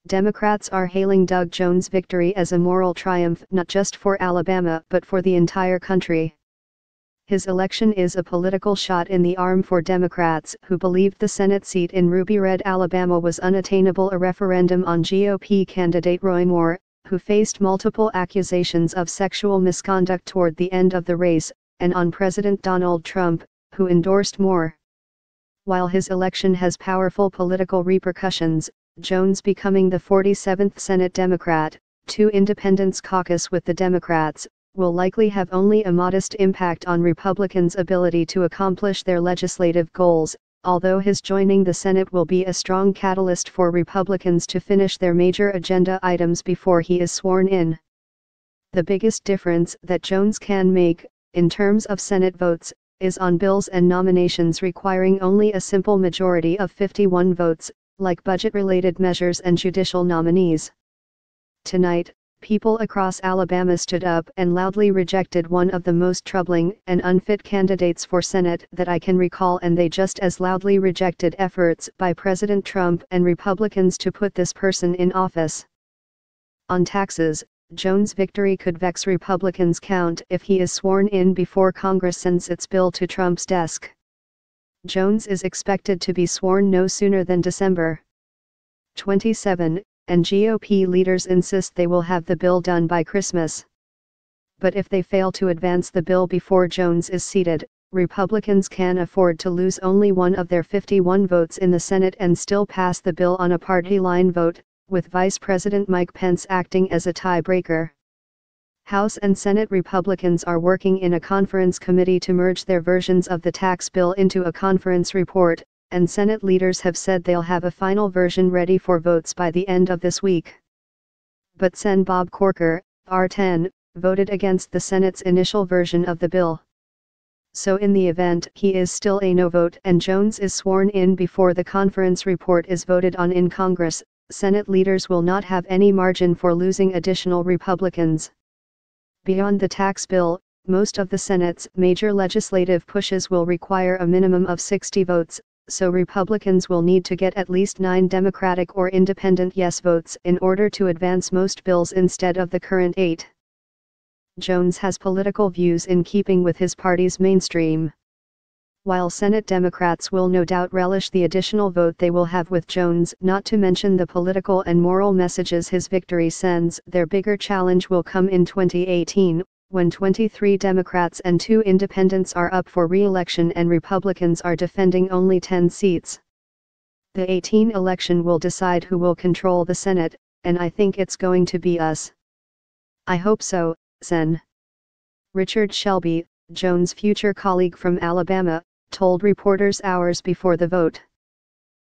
Democrats are hailing Doug Jones' victory as a moral triumph not just for Alabama but for the entire country. His election is a political shot in the arm for Democrats who believed the Senate seat in Ruby Red, Alabama was unattainable. A referendum on GOP candidate Roy Moore, who faced multiple accusations of sexual misconduct toward the end of the race, and on President Donald Trump, who endorsed Moore. While his election has powerful political repercussions, Jones becoming the 47th Senate Democrat, 2 independents caucus with the Democrats, will likely have only a modest impact on Republicans' ability to accomplish their legislative goals, although his joining the Senate will be a strong catalyst for Republicans to finish their major agenda items before he is sworn in. The biggest difference that Jones can make, in terms of Senate votes, is on bills and nominations requiring only a simple majority of 51 votes, like budget-related measures and judicial nominees. Tonight, people across Alabama stood up and loudly rejected one of the most troubling and unfit candidates for Senate that I can recall, and they just as loudly rejected efforts by President Trump and Republicans to put this person in office. On taxes, Jones' victory could vex Republicans' count if he is sworn in before Congress sends its bill to Trump's desk. Jones is expected to be sworn no sooner than December 27, and GOP leaders insist they will have the bill done by Christmas. But if they fail to advance the bill before Jones is seated, Republicans can afford to lose only one of their 51 votes in the Senate and still pass the bill on a party line vote, with Vice President Mike Pence acting as a tiebreaker. House and Senate Republicans are working in a conference committee to merge their versions of the tax bill into a conference report, and Senate leaders have said they'll have a final version ready for votes by the end of this week. But Sen. Bob Corker, R10, voted against the Senate's initial version of the bill. So in the event he is still a no vote and Jones is sworn in before the conference report is voted on in Congress, Senate leaders will not have any margin for losing additional Republicans. Beyond the tax bill, most of the Senate's major legislative pushes will require a minimum of 60 votes, so Republicans will need to get at least 9 Democratic or Independent yes votes in order to advance most bills instead of the current 8. Jones has political views in keeping with his party's mainstream. While Senate Democrats will no doubt relish the additional vote they will have with Jones, not to mention the political and moral messages his victory sends, their bigger challenge will come in 2018, when 23 Democrats and 2 independents are up for re-election and Republicans are defending only 10 seats. The 18 election will decide who will control the Senate, and I think it's going to be us. I hope so, Sen. Richard Shelby, Jones' future colleague from Alabama, told reporters hours before the vote.